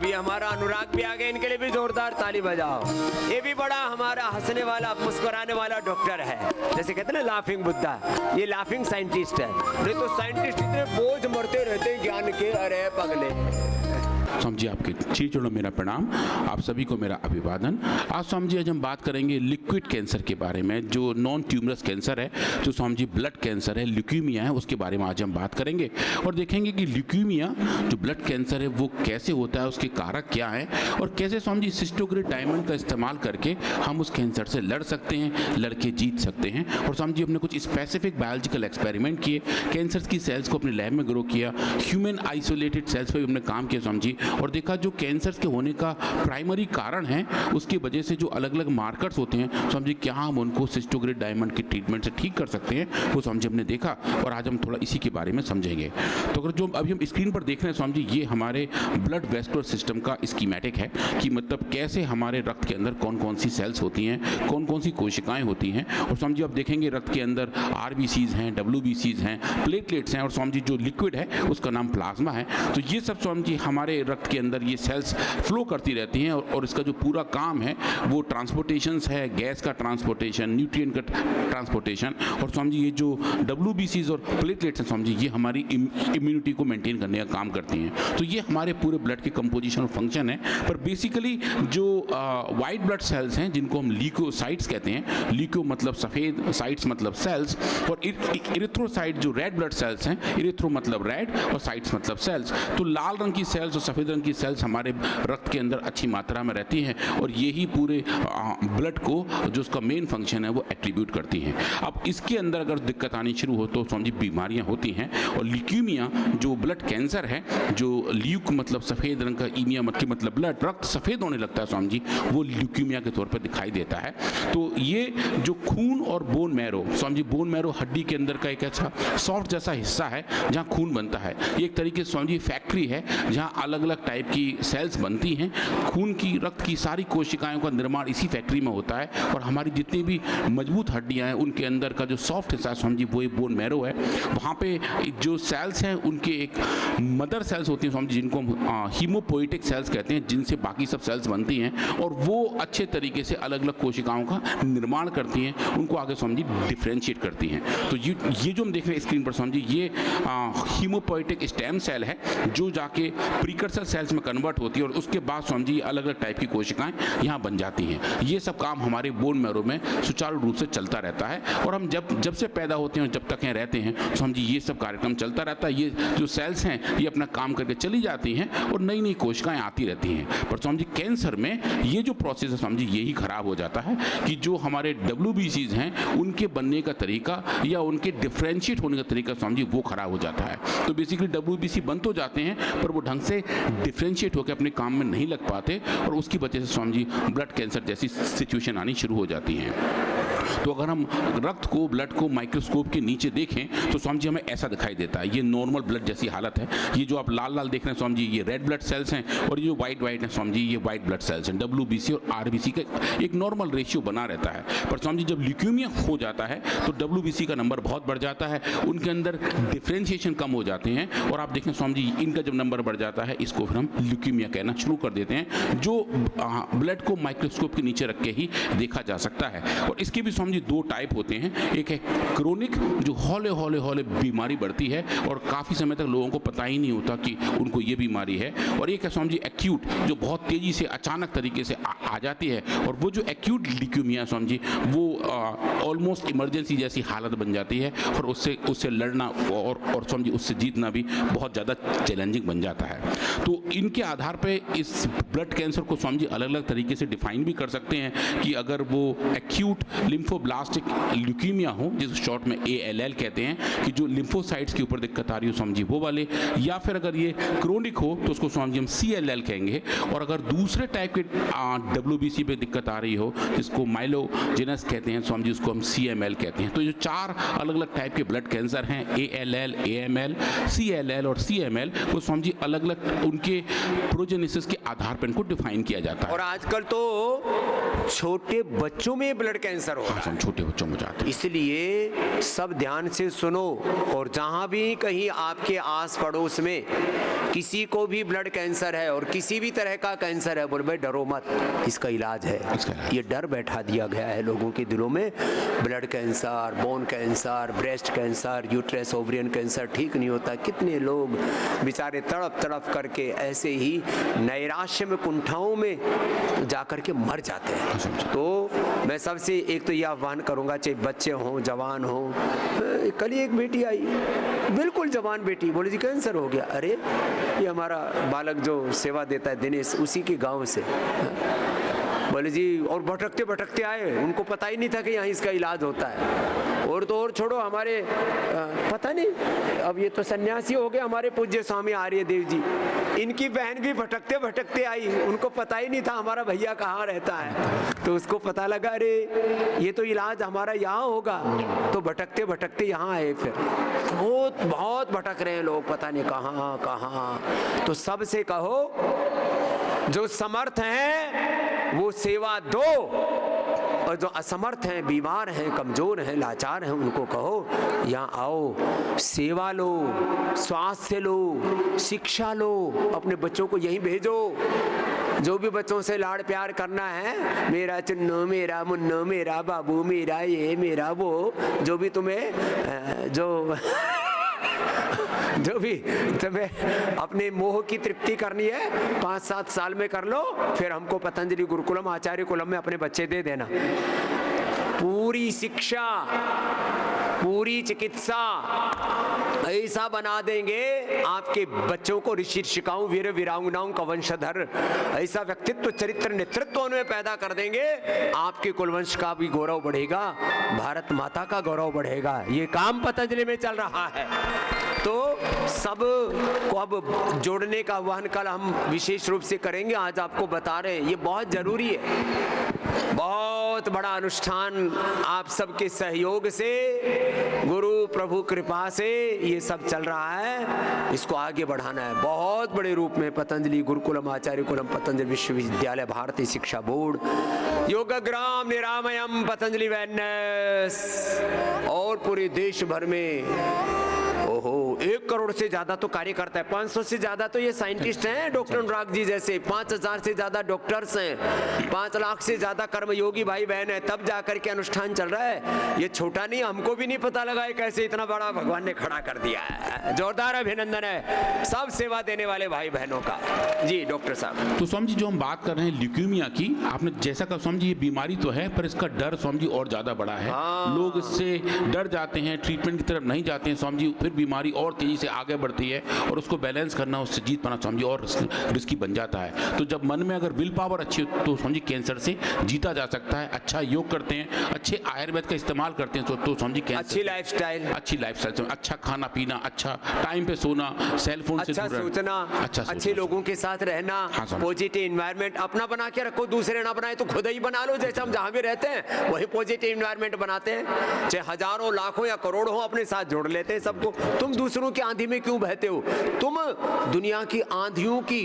अभी हमारा अनुराग भी आ गए, इनके लिए भी जोरदार ताली बजाओ। ये भी बड़ा हमारा हंसने वाला, मुस्कुराने वाला डॉक्टर है, जैसे कहते हैं ना लाफिंग बुद्धा, ये लाफिंग साइंटिस्ट है। नहीं तो साइंटिस्ट इतने बोझ मरते रहते हैं ज्ञान के, अरे पगले। स्वामी जी आपके चरणों में मेरा प्रणाम, आप सभी को मेरा अभिवादन। आज स्वामी जी आज हम बात करेंगे लिक्विड कैंसर के बारे में, जो नॉन ट्यूमरस कैंसर है, जो स्वामी जी ब्लड कैंसर है, ल्यूकीमिया है, उसके बारे में आज हम बात करेंगे और देखेंगे कि ल्यूकीमिया जो ब्लड कैंसर है वो कैसे होता है, उसके कारक क्या हैं और कैसे स्वामी जी सिस्टोग्रेड डायमंड का इस्तेमाल करके हम उस कैंसर से लड़ सकते हैं, लड़के जीत सकते हैं। और स्वामी जी अपने कुछ स्पेसिफिक बायोलॉजिकल एक्सपेरिमेंट किए, कैंसर की सेल्स को अपने लैब में ग्रो किया, ह्यूमन आइसोलेटेड सेल्स पर भी हमने काम किया स्वामी जी, और देखा जो कैंसर के होने का प्राइमरी कारण है उसकी वजह से जो अलग अलग मार्कर्स होते हैं स्वामी जी क्या हम उनको सिस्टोग्रेड डायमंड के ट्रीटमेंट से ठीक कर सकते हैं, वो स्वामी जी हमने देखा और आज हम थोड़ा इसी के बारे में समझेंगे। तो अगर जो अभी हम स्क्रीन पर देख रहे हैं स्वामी जी, ये हमारे ब्लड वेस्कुलर सिस्टम का स्कीमेटिक है कि मतलब कैसे हमारे रक्त के अंदर कौन कौन सी सेल्स होती हैं, कौन कौन सी कोशिकाएं होती हैं। और स्वामी जी आप देखेंगे रक्त के अंदर RBCs हैं, WBCs हैं, प्लेटलेट्स हैं और स्वामी जी जो लिक्विड है उसका नाम प्लाज्मा है। तो ये सब स्वामी जी हमारे रक्त के अंदर ये सेल्स फ्लो करती रहती हैं और इसका जो पूरा काम है वो ट्रांसपोर्टेशंस है, गैस का ट्रांसपोर्टेशन, न्यूट्रिएंट का ट्रांसपोर्टेशन। और स्वामी जी ये जो WBCs और प्लेटलेट्स हैं स्वामी जी ये हमारी इम्यूनिटी को मेंटेन करने का काम करती हैं। तो ये हमारे पूरे ब्लड के कंपोजिशन और फंक्शन है। पर बेसिकली जो वाइट ब्लड सेल्स हैं जिनको हम ल्यूकोसाइट्स कहते हैं, ल्यूको मतलब सफ़ेद, साइट्स मतलब सेल्स, और इरिथ्रोसाइट जो रेड ब्लड सेल्स हैं, इरिथ्रो मतलब रेड और साइट्स मतलब सेल्स। तो लाल रंग की सेल्स और सफ़ेद रंग की सेल्स हमारे रक्त के अंदर अच्छी मात्रा में रहती हैं और यही पूरे ब्लड को जो उसका मेन फंक्शन है वो एट्रीब्यूट करती हैं। अब इसके अंदर अगर दिक्कत आनी शुरू हो तो समझिए बीमारियां होती हैं। और ल्यूकीमिया जो ब्लड कैंसर है, जो ल्यूक मतलब सफ़ेद रंग का, ईमिया मतलब ब्लड, रक्त सफ़ेद होने लगता है स्वामी जी, वो ल्यूकीमिया के तौर पर दिखाई देता है। तो ये जो खून और bone marrow, Swami ji bone marrow हड्डी के अंदर का एक ऐसा सॉफ्ट जैसा हिस्सा है जहाँ खून बनता है। ये एक तरीके से स्वामी जी फैक्ट्री है जहाँ अलग अलग टाइप की सेल्स बनती हैं। खून की, रक्त की सारी कोशिकाओं का निर्माण इसी फैक्ट्री में होता है और हमारी जितनी भी मजबूत हड्डियां हैं उनके अंदर का जो सॉफ्ट हिस्सा स्वामी जी वो बोन मैरो है। वहाँ पे जो सेल्स हैं उनके एक मदर सेल्स होती हैं स्वामी जी जिनको हम हीमोपोइटिक सेल्स कहते हैं, जिनसे बाकी सब सेल्स बनती हैं और वो अच्छे तरीके से अलग अलग कोशिकाओं का निर्माण करती हैं, उनको आगे स्वामी जी डिफ्रेंशिएट करती हैं। तो ये जो हम देख रहे हैं स्क्रीन पर स्वामी जी, ये हीमोपोइटिक स्टेम सेल है जो जाके प्रीकर्सर सेल्स में कन्वर्ट होती है और उसके बाद स्वामी जी अलग अलग टाइप की कोशिकाएं यहाँ बन जाती हैं। ये सब काम हमारे बोन मैरो में सुचारू रूप से चलता रहता है और हम जब से पैदा होते हैं और जब तक यहाँ रहते हैं स्वामी जी ये सब कार्यक्रम चलता रहता है। ये जो सेल्स हैं ये अपना काम करके चली जाती हैं और नई नई कोशिकाएं आती रहती हैं। पर स्वामी जी कैंसर में ये जो प्रोसेस है स्वामी जी यही खराब हो जाता है कि जो हमारे WBCs हैं उनके बनने का तरीका या उनके डिफ्रेंशिएट होने का तरीका स्वामी जी वो खराब हो जाता है। तो बेसिकली WBC बन तो जाते हैं पर वो ढंग से डिफ्रेंशिएट होकर अपने काम में नहीं लग पाते और उसकी वजह से स्वामी जी ब्लड कैंसर जैसी सिचुएशन आनी शुरू हो जाती हैं। तो अगर हम रक्त को, ब्लड को माइक्रोस्कोप के नीचे देखें तो स्वामी जी हमें ऐसा दिखाई देता है। ये नॉर्मल ब्लड जैसी हालत है। ये जो आप लाल लाल देख रहे हैं स्वामी जी ये रेड ब्लड सेल्स हैं और ये जो वाइट वाइट है स्वामी जी ये वाइट ब्लड सेल्स हैं। WBC और RBC का एक नॉर्मल रेशियो बना रहता है। पर स्वामी जी जब ल्यूकीमिया हो जाता है तो WBC का नंबर बहुत बढ़ जाता है, उनके अंदर डिफ्रेंशिएशन कम हो जाते हैं और आप देखें स्वामी जी इनका जब नंबर बढ़ जाता है इसको फिर हम ल्यूकीमिया कहना शुरू कर देते हैं, जो ब्लड को माइक्रोस्कोप के नीचे रख के ही देखा जा सकता है। और इसके भी स्वामी जी दो टाइप होते हैं। एक है क्रोनिक जो हौले हौले हौले बीमारी बढ़ती है और काफ़ी समय तक लोगों को पता ही नहीं होता कि उनको ये बीमारी है, और एक है स्वामी जी एक्यूट जो बहुत तेज़ी से अचानक तरीके से आ जाती है। और वो जो एक्यूट ल्यूकीमिया स्वामी जी वो ऑलमोस्ट इमरजेंसी जैसी हालत बन जाती है और उससे लड़ना और स्वामी जी उससे जीतना भी बहुत ज़्यादा चैलेंजिंग बन जाता है। तो इनके आधार पे इस ब्लड कैंसर को स्वामी जी अलग अलग तरीके से डिफाइन भी कर सकते हैं कि अगर वो एक्यूट लिम्फोब्लास्टिक ल्यूकीमिया हो, जिस शॉर्ट में ALL कहते हैं, कि जो लिम्फोसाइट्स के ऊपर दिक्कत आ रही हो स्वामी जी वो वाले, या फिर अगर ये क्रोनिक हो तो उसको स्वामी जी हम CLL कहेंगे। और अगर दूसरे टाइप के WBC पे दिक्कत आ रही हो जिसको माइलोजेनस कहते हैं स्वामी जी उसको हम CML कहते हैं। तो जो चार अलग अलग टाइप के ब्लड कैंसर हैं ALL, AML, CLL और CML, वो स्वामी जी अलग अलग उनके प्रोजेनेसिस के आधार पर इनको डिफाइन किया जाता है। और आजकल तो छोटे बच्चों में ब्लड कैंसर हो रहा हम छोटे बच्चों में जाते हैं। इसलिए सब ध्यान से सुनो, और जहां भी कहीं आपके आस पड़ोस में किसी को भी ब्लड कैंसर है और किसी भी तरह का कैंसर है, बोले भाई डरो मत, इसका इलाज है। ये डर बैठा दिया गया है लोगों के दिलों में। Blood cancer, bone cancer, breast cancer, uterus ovarian cancer ठीक नहीं होता। कितने लोग बेचारे तड़प तड़प करके ऐसे ही नैराश्य में, कुंठाओं में जाकर के मर जाते हैं। तो मैं सबसे एक तो ये आह्वान करूंगा, चाहे बच्चे हों, जवान हों। कल ही एक बेटी आई, बिल्कुल जवान बेटी, बोले जी कैंसर हो गया। अरे ये हमारा बालक जो सेवा देता है दिनेश, उसी के गांव से। बोले जी, और भटकते भटकते आए, उनको पता ही नहीं था कि यहाँ इसका इलाज होता है। और तो और छोड़ो, हमारे पता नहीं, अब ये तो सन्यासी हो गए हमारे पूज्य स्वामी आर्य देव जी, इनकी बहन भी भटकते भटकते आई, उनको पता ही नहीं था हमारा भैया कहाँ रहता है। तो उसको पता लगा, अरे ये तो इलाज हमारा यहाँ होगा, तो भटकते भटकते यहाँ आए। फिर बहुत बहुत भटक रहे हैं लोग, पता नहीं कहाँ कहाँ। तो सबसे कहो, जो समर्थ हैं वो सेवा दो, और जो असमर्थ हैं, बीमार हैं, कमजोर हैं, लाचार हैं, उनको कहो यहाँ आओ, सेवा लो, स्वास्थ्य लो, शिक्षा लो, अपने बच्चों को यहीं भेजो। जो भी बच्चों से लाड़ प्यार करना है, मेरा चुन्नू, मेरा मुन्नू, मेरा बाबू, मेरा ये, मेरा वो, जो भी तुम्हें जो भी तुम्हें अपने मोह की तृप्ति करनी है 5-7 साल में कर लो, फिर हमको पतंजलि गुरुकुलम आचार्य कुलम में अपने बच्चे दे देना। पूरी शिक्षा, पूरी चिकित्सा ऐसा बना देंगे, आपके बच्चों को ऋषि ऋषिकाओं, वीर वीरांगनाओं का वंशधर, ऐसा व्यक्तित्व, चरित्र, नेतृत्व उनमें पैदा कर देंगे। आपके कुलवंश का भी गौरव बढ़ेगा, भारत माता का गौरव बढ़ेगा। ये काम पतंजलि में चल रहा है। तो सब को अब जोड़ने का आह्वान कल हम विशेष रूप से करेंगे। आज आपको बता रहे हैं, ये बहुत जरूरी है। बहुत बड़ा अनुष्ठान आप सबके सहयोग से, गुरु प्रभु कृपा से ये सब चल रहा है। इसको आगे बढ़ाना है बहुत बड़े रूप में। पतंजलि गुरुकुलम आचार्य कुलम, पतंजलि विश्वविद्यालय, भारतीय शिक्षा बोर्ड, योगग्राम निरामयम पतंजलि वेलनेस, और पूरे देश भर में 1 करोड़ से ज्यादा तो कार्य करता है। 500 से ज्यादा तो ये साइंटिस्ट हैं, डॉक्टर अनुराग जी जैसे। 5000 से ज्यादा डॉक्टर्स हैं, 5 लाख से ज्यादा कर्मयोगी भाई बहन है, तब जाकर के अनुष्ठान चल रहा है। ये छोटा नहीं, हमको भी नहीं पता लगा है कैसे इतना बड़ा भगवान ने खड़ा कर दिया है। जोरदार अभिनंदन है सब सेवा देने वाले भाई बहनों का। जी डॉक्टर साहब। तो स्वामी जी, जो हम बात कर रहे हैं ल्यूकीमिया की, आपने जैसा कहा स्वामी जी, ये बीमारी तो है, पर इसका डर स्वामी जी और ज्यादा बड़ा है। लोग इससे डर जाते हैं, ट्रीटमेंट की तरफ नहीं जाते हैं स्वामी जी, फिर बीमारी और तेजी से आगे बढ़ती है, और उसको बैलेंस करना, उससे जीत पाना स्वामी जी और रिस्की बन जाता है। तो जब मन में अगर विल पावर अच्छी हो तो स्वामी जी कैंसर से जीता जा सकता है। अच्छा योग करते हैं, अच्छे आयुर्वेद का इस्तेमाल करते हैं तो स्वामी जी कैंसर, अच्छी लाइफस्टाइल, अच्छा खाना पीना, अच्छा टाइम पे सोना, सेल फोन से अच्छा सोचना, अच्छे लोगों के साथ रहना, पॉजिटिव एनवायरनमेंट अपना बना के रखो, दूसरे ना बनाए तो खुद ही बना लो। जैसे हम जहाँ भी रहते हैं वही पॉजिटिव एनवायरनमेंट बनाते हैं, चाहे हजारों लाखों या करोड़ों अपने साथ जोड़ लेते हैं सबको। तुम दूसरों की आंधी में क्यों बहते हो? तुम दुनिया की आंधियों की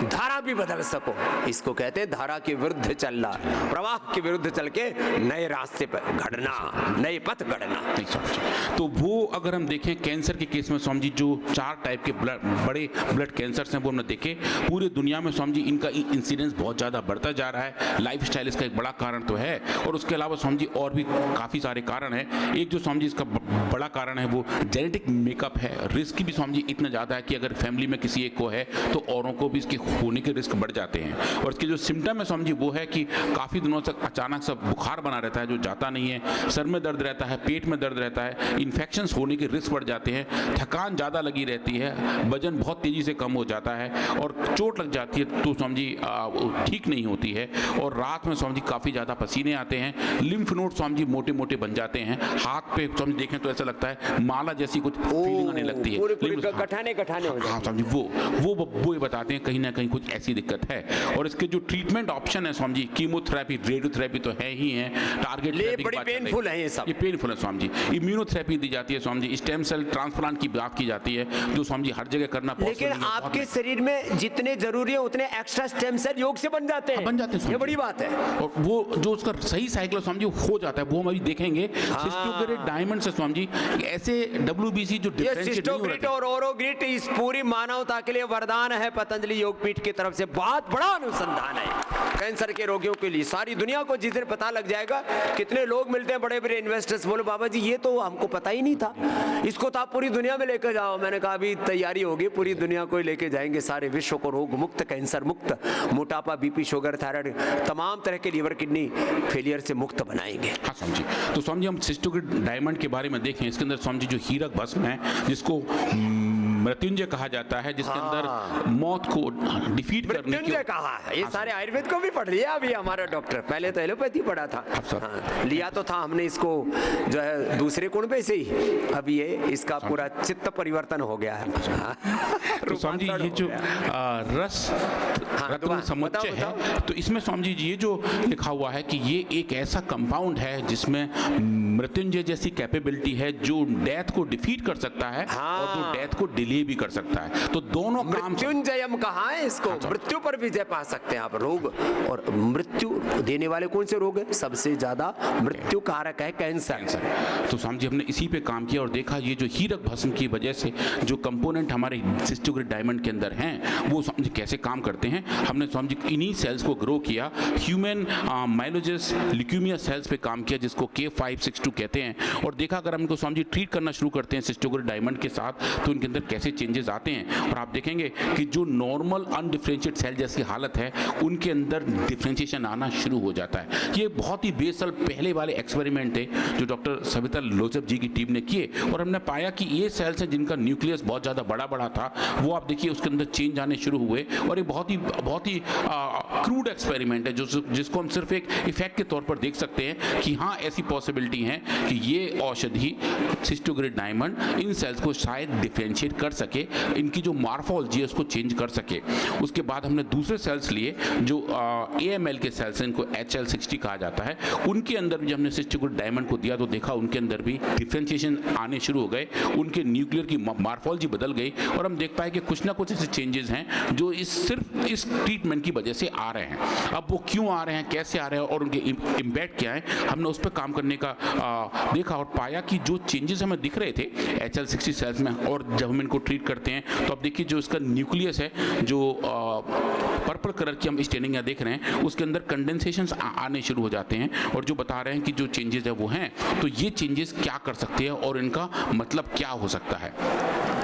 धारा भी बदल सको। इसको कहते हैं धारा के विरुद्ध चलना, प्रवाह के विरुद्ध चल के नए रास्ते पर घड़ना, नए पथ गढ़ना। तो वो अगर हम देखें कैंसर के केस में स्वामी जी, जो 4 टाइप के बड़े ब्लड कैंसर्स हैं वो हमने देखे पूरी दुनिया में स्वामी जी, इनका इंसिडेंस बहुत ज़्यादा बढ़ता जा रहा है। लाइफस्टाइल इसका एक बड़ा कारण तो है, और उसके अलावा स्वामी जी और भी काफ़ी सारे कारण हैं। एक जो स्वामी जी इसका बड़ा कारण है वो जेनेटिक मेकअप है। रिस्क भी स्वामी जी इतना ज़्यादा है कि अगर फैमिली में किसी एक को है तो औरों को भी इसके होने के रिस्क बढ़ जाते हैं। और इसके जो सिम्टम है स्वामी जी वो है कि काफ़ी दिनों तक अचानक सा बुखार बना रहता है जो जाता नहीं है, सर में दर्द रहता है, पेट में दर्द रहता है, इन्फेक्शंस होने के रिस्क बढ़ जाते हैं, थकान ज़्यादा लगी रहती है, वजन बहुत तेज़ी से कम हो जाता है, और चोट लग जाती है तो स्वामी जी ठीक नहीं होती है, और रात में स्वामी जी काफ़ी ज़्यादा पसीने आते हैं, लिम्फ नोड स्वामी जी मोटे मोटे बन जाते हैं, हाथ पे स्वामी देखें तो ऐसा लगता है माला जैसी कुछ फीलिंग आने लगती जाती है, पूरे लेकिन गठाने हो हाँ जाते स्वामी वो ये बताते हैं कहीं ना कहीं कुछ ऐसी दिक्कत है। और इसके जो ट्रीटमेंट ऑप्शन है स्वामी जी, कीमोथेरेपी, रेडियोथेरेपी तो है ही है, टारगेट ले थेरेपी की बड़ी बात चल रही है। पेनफुल है ये सब। ये पेनफुल है स्वामी जी। इम्यूनोथेरेपी दी जाती है Swami ji, stem cell transplant की बात की जाती है, जो स्वामी जी हर जगह करना possible लेकिन नहीं है, बहुत आपके शरीर में जितने जरूरी है उतने एक्स्ट्रा स्टेम सेल योग से बन जाते हैं। बन जाते हैं स्वामी ये जी। बड़ी बात है। और वो जो उसका सही साइकिल स्वामी जी हो जाता है, वो हम अभी देखेंगे। सिस्टोग्रिड डायमंड से स्वामी जी ऐसे WBC जो ये डिफरेंशिएट नहीं हो सिस्टोग्रिड रहे और ओरोग्रिड इस पूरी मानवता के लिए वरदान है। पतंजलि योगपीठ की तरफ से बहुत बड़ा अनुसंधान है कैंसर के रोगियों के लिए। सारी दुनिया को जिस दिन पता लग जाएगा, कितने लोग मिलते हैं बड़े बड़े इन्वेस्टर्स, बोले बाबा जी ये तो हमको पता ही नहीं था, इसको तो आप पूरी दुनिया में लेकर जाओ। मैंने कहा अभी तैयारी होगी, पूरी दुनिया को लेके जाएंगे, सारे विश्व को रोग मुक्त, कैंसर मुक्त, मोटापा, BP, शुगर, थायराइड, तमाम तरह के लीवर किडनी फेलियर से मुक्त बनाएंगे। हाँ स्वामी जी। तो स्वामी जी हम सिस्टोग्रिड डायमंड के बारे में देखें, इसके अंदर स्वामी जी जो हीरक भस्म है, जिसको मृत्युंजय कहा जाता है, जिसके अंदर मौत को डिफीट करने की मृत्युंजय कहा है। ये सारे आयुर्वेद को भी पढ़ लिया अभी हमारा डॉक्टर, पहले तो एलोपैथी पढ़ा था। हाँ, लिया तो था हमने इसको जो है दूसरे गुण पे से ही, अब ये इसका पूरा चित्त परिवर्तन हो गया है। तो स्वामी जी ये जो रस रत्न समुच्चय है, तो इसमें स्वामी जी ये जो लिखा हुआ है कि ये एक ऐसा कंपाउंड है जिसमें मृत्युंजय जैसी कैपेबिलिटी है, जो डेथ को डिफीट कर सकता है और जो डेथ को डिले भी कर सकता है। तो दोनों काम मृत्युंजयम कहा है इसको, मृत्यु पर विजय पा सकते हैं आप। रोग और मृत्यु देने वाले कौन से रोग है? सबसे ज्यादा मृत्यु कारक है कैंसर। तो स्वामी जी हमने इसी पे काम किया और देखा ये जो हीरक भस्म की वजह से जो कंपोनेंट हमारे सिस्टोग्रिड डायमंड के अंदर हैं, वो स्वामी जी कैसे काम करते हैं। हमने स्वामी जी इन्हीं सेल्स को ग्रो किया, ह्यूमन माइलोजस ल्यूकेमिया सेल्स पे काम किया, जिसको K562 कहते हैं, और देखा अगर हम इनको स्वामी जी ट्रीट करना शुरू करते हैं सिस्टोग्रिड डायमंड के साथ, तो इनके अंदर कैसे चेंजेस आते हैं। और आप देखेंगे कि जो नॉर्मल अनडिफरेंशिएट सेल जैसी हालत है, उनके अंदर डिफरेंशिएशन आना शुरू हो जाता है। ये बहुत ही 20 साल पहले वाले एक्सपेरिमेंट थे जो डॉक्टर सविता लोचब जी की टीम ने किए, और हमने पाया कि ये सेल्स हैं जिनका न्यूक्लियस बहुत ज़्यादा बड़ा था, वो आप देखिए उसके अंदर चेंज आने शुरू हुए। और ये बहुत ही क्रूड एक्सपेरिमेंट है जिसको हम सिर्फ एक इफेक्ट के तौर पर देख सकते हैं कि हाँ ऐसी पॉसिबिलिटी है कि ये औषधि सिस्टोग्रिड डायमंड इन सेल्स को शायद डिफरेंशिएट कर सके, इनकी जो मॉर्फोलॉजी है उसको चेंज कर सके। उसके बाद हमने दूसरे सेल्स लिए जो AML के सेल्स हैं, इनको HL60 कहा जाता है, उनके अंदर भी हमने सिस्टोग्रिड डायमंड को दिया तो देखा उनके अंदर भी डिफरेंशिएशन आने शुरू हो गए, उनके न्यूक्लियर की मॉर्फोलॉजी बदल गई, और हम देख पाए कि कुछ ना कुछ ऐसे चेंजेस हैं जो सिर्फ इस ट्रीटमेंट की वजह से आ रहे हैं। अब वो क्यों आ रहे हैं, कैसे आ रहे हैं और उनके इम्पैक्ट क्या है, हमने उस पर काम करने का देखा और पाया कि जो चेंजेस हमें दिख रहे थे HL60 सेल्स में, और जब हम इनको ट्रीट करते हैं तो अब देखिए जो इसका न्यूक्लियस है, जो पर्पल कलर की हम स्टेनिंग यहाँ देख रहे हैं, उसके अंदर कंडेंसेशंस आने शुरू हो जाते हैं, और जो बता रहे हैं कि जो चेंजेस है वो हैं। तो ये चेंजेस क्या कर सकते हैं और इनका मतलब क्या हो सकता है,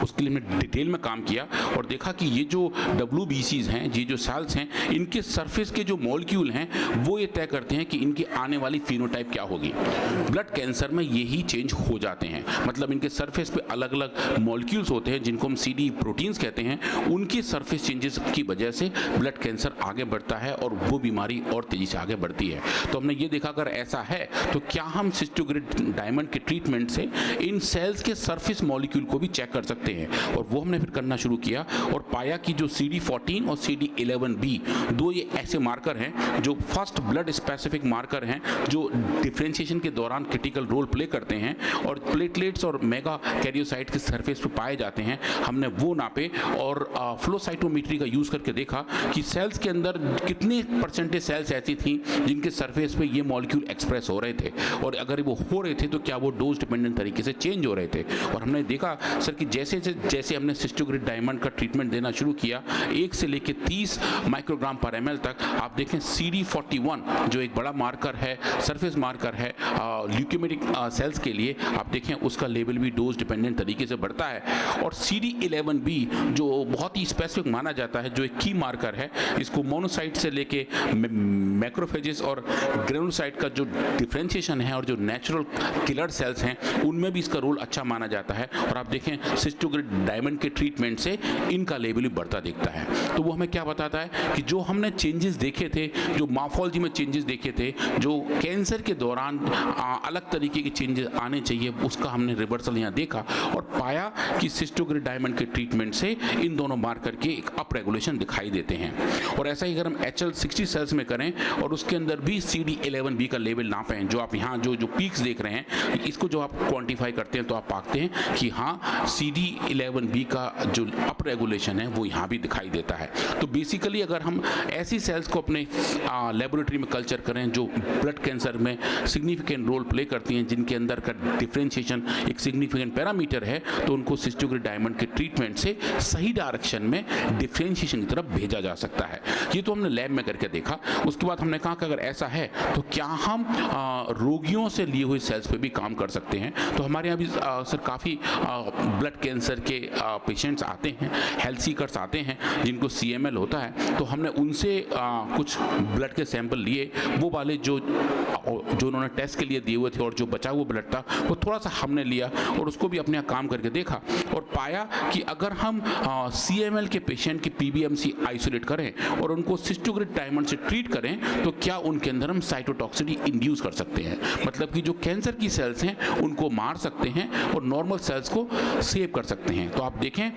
उसके लिए हमने डिटेल में काम किया और देखा कि ये जो WBCs हैं, ये जो सेल्स हैं, इनके सरफेस के जो मॉलिक्यूल हैं वो ये तय करते हैं कि इनकी आने वाली फिनोटाइप क्या होगी। ब्लड कैंसर में यही चेंज हो जाते हैं, मतलब इनके सरफेस पे अलग अलग मॉलिक्यूल्स होते हैं जिनको हम CD प्रोटीन्स कहते हैं, उनके सरफेस चेंजेस की वजह से ब्लड कैंसर आगे बढ़ता है और वो बीमारी और तेजी से आगे बढ़ती है। तो हमने ये देखा अगर ऐसा है तो क्या हम सिस्टोग्रिड डायमंड के ट्रीटमेंट से इन सेल्स के सरफेस मॉलिक्यूल को भी चेक कर सकते हैं, और वो हमने फिर करना शुरू किया और पाया कि जो CD14 और CD11B दो ये ऐसे मार्कर हैं जो फर्स्ट ब्लड स्पेसिफिक मार्कर हैं, जो डिफरेंशिएशन के दौरान क्रिटिकल रोल प्ले करते हैं और प्लेटलेट्स और मेगा कैरियोसाइट के सरफेस पर पाए जाते हैं। हमने वो नापे और फ्लो साइटोमेट्री का यूज करके देखा कि सेल्स के अंदर कितने परसेंटेज सेल्स ऐसी थी जिनके सरफेस पे ये मॉलिक्यूल एक्सप्रेस हो रहे थे, और अगर वो हो रहे थे तो क्या वो डोज डिपेंडेंट तरीके से चेंज हो रहे थे। और हमने देखा सर कि जैसे हमने सिस्टोग्रिड डायमंड का ट्रीटमेंट देना शुरू किया, 1 से लेकर 30 माइक्रोग्राम पर ml तक, आप देखें CD41 जो एक बड़ा मार्कर है, सरफेस मार्कर है ल्यूकेमिक सेल्स के लिए, आप देखें उसका लेवल भी डोज डिपेंडेंट तरीके से बढ़ता है। और CD11B जो बहुत ही स्पेसिफिक माना जाता है, जो एक की मार्कर है, इसको मोनोसाइट से लेके मैक्रोफेजेस और ग्रेनुलोसाइट का जो डिफरेंशिएशन है और जो नेचुरल किलर सेल्स हैं उनमें भी इसका रोल अच्छा माना जाता है। और आप देखें सिस्टोग्रिड डायमंड के ट्रीटमेंट से इनका लेवल भी बढ़ता दिखता है। तो वो हमें क्या बताता है कि जो हमने चेंजेस देखे थे, जो मॉर्फोलॉजी में चेंजेस देखे थे, जो कैंसर के दौरान अलग तरीके के चेंजेस आने चाहिए, उसका हमने रिवर्सल यहाँ देखा और पाया कि सिस्टोग्रिड डायमंड के ट्रीटमेंट से इन दोनों मार्कर के एक अप रेगुलेशन दिखाई देते हैं। और ऐसा ही अगर हम HL60 सेल्स में करें और उसके अंदर भी CD11B का लेवल नापें, जो आप यहाँ जो पीक्स देख रहे हैं, इसको जो आप क्वांटिफाई करते हैं तो आप पाते हैं कि हाँ, CD11B का जो अप रेगुलेशन है वो यहाँ भी दिखाई देता है। तो बेसिकली अगर हम ऐसी सेल्स को अपने लेबोरेटरी में कल्चर करें जो ब्लड कैंसर में सिग्निफिकेंट रोल प्ले करती हैं, जिनके अंदर का डिफरेंशिएशन एक सिग्निफिकेंट पैरामीटर है, तो उनको सिस्टोग्रिड डायमंड के ट्रीटमेंट से सही डायरेक्शन में डिफरेंशिएशन की तरफ भेजा जा सकता है। ये तो हमने लैब में करके देखा। उसके बाद हमने कहा कि अगर ऐसा है तो क्या हम रोगियों से लिए हुए सेल्स पे भी काम कर सकते हैं। तो हमारे यहाँ भी सर काफ़ी ब्लड कैंसर के पेशेंट्स आते हैं, हेल्थ सीकर्स आते हैं जिनको CML होता है, तो हमने उनसे कुछ ब्लड के सैंपल लिए, वो वाले जो उन्होंने टेस्ट के लिए दिए हुए थे और जो बचा हुआ ब्लड था वो थोड़ा सा हमने लिया और उसको भी अपने यहाँ काम करके देखा और पाया कि अगर हम CML के पेशेंट की PBMC आइसोलेट करें और उनको सिस्टोग्रिड डायमंड से ट्रीट करें तो क्या उनके अंदर हम साइटोटॉक्सिसिटी इंड्यूस कर सकते हैं, मतलब कि जो कैंसर की सेल्स हैं उनको मार सकते हैं और नॉर्मल सेल्स को सेव कर सकते हैं। तो आप देखें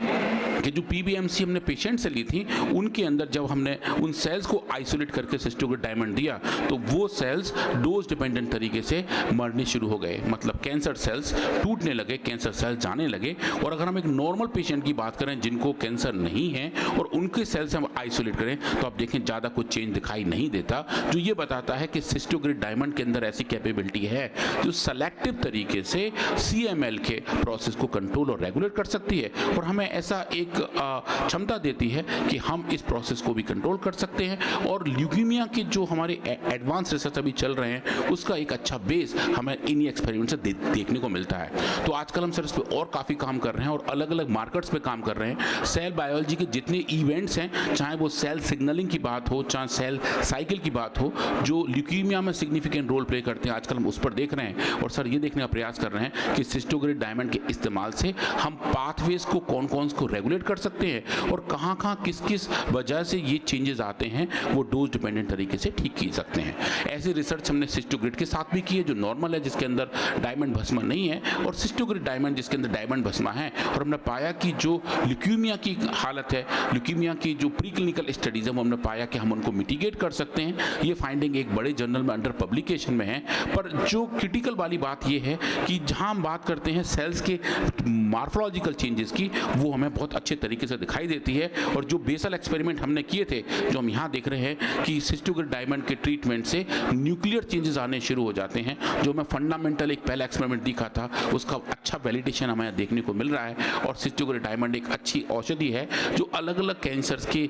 कि जो PBMC हमने पेशेंट से ली थी, उनके अंदर जब हमने उन सेल्स को आइसोलेट करके सिस्टोग्रिड डायमंड दिया तो वो सेल्स डोज डिपेंडेंट तरीके से मरने शुरू हो गए, मतलब कैंसर सेल्स टूटने लगे, कैंसर सेल्स जाने लगे। और अगर हम एक नॉर्मल पेशेंट की बात करें जिनको कैंसर नहीं है और उनके सेल्स हम आइसोलेट करें तो आप देखें ज़्यादा कुछ चेंज दिखाई नहीं देता, जो ये बताता है कि सिस्टोग्रिड डायमंड के अंदर ऐसी कैपेबिलिटी है जो सेलेक्टिव तरीके से CML के प्रोसेस को कंट्रोल और रेगुलेट कर सकती है और हमें ऐसा एक क्षमता देती है कि हम इस प्रोसेस को भी कंट्रोल कर सकते हैं। और ल्यूकीमिया के जो हमारे एडवांस रिसर्च अभी चल रहे हैं उसका एक अच्छा बेस हमें इन्हीं एक्सपेरिमेंट से देखने को मिलता है। तो आजकल हम सर इस पर और काफ़ी काम कर रहे हैं और अलग अलग मार्कर्स पे काम कर रहे हैं। सेल बायोलॉजी के जितने इवेंट्स हैं, चाहे वो सेल सिग्नलिंग की बात हो, चाहे सेल साइकिल की बात हो, जो ल्यूकीमिया में सिग्निफिकेंट रोल प्ले करते हैं, आजकल हम उस पर देख रहे हैं। और सर ये देखने का प्रयास कर रहे हैं कि सिस्टोग्रिड डायमंड के इस्तेमाल से हम पाथवेज को कौन कौन को रेगुलेट कर सकते हैं और कहाँ कहाँ किस किस वजह से ये चेंजेस आते हैं वो डोज डिपेंडेंट तरीके से ठीक की सकते हैं। ऐसी रिसर्च हमने सिस्टोग्रिड के साथ भी की है जो नॉर्मल है, जिसके अंदर डायमंड भस्मा नहीं है, और सिस्टोग्रिड डायमंड जिसके अंदर डायमंड भस्मा है। और हमने पाया कि जो ल्यूकीमिया की हालत है, ल्यूकीमिया की जो प्री क्लिनिकल स्टडीज है, वो हमने पाया कि हम उनको मिटिगेट कर सकते हैं। ये फाइंडिंग एक बड़े जर्नल में अंडर पब्लिकेशन में है। पर जो क्रिटिकल वाली बात ये है कि जहाँ हम बात करते हैं सेल्स के मॉर्फोलॉजिकल चेंजेस की, वो हमें बहुत अच्छे तरीके से दिखाई देती है। और जो बेसल एक्सपेरिमेंट हमने किए थे, जो हम यहाँ देख रहे हैं कि सिस्टोग्रिड डायमंड के ट्रीटमेंट से न्यूक्लियर चेंजेस आने शुरू हो जाते हैं, जो मैं फंडामेंटल एक पहला एक्सपेरिमेंट दिखा था, उसका अच्छा वैलिडेशन हमें देखने को मिल रहा है। और सिस्टोग्रिड डायमंड एक अच्छी औषधि है जो अलग अलग कैंसर्स के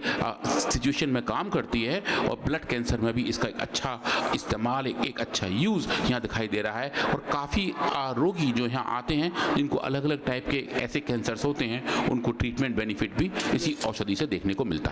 सिचुएशन में काम करती है और ब्लड कैंसर में भी इसका एक अच्छा इस्तेमाल, एक अच्छा यूज़ यहाँ दिखाई दे रहा है। और काफ़ी रोगी जो यहाँ आते हैं जिनको अलग अलग टाइप के ऐसे कैंसर्स होते हैं, उनको ट्रीटमेंट बेनिफिट भी इसी औषधि से देखने को मिलता है।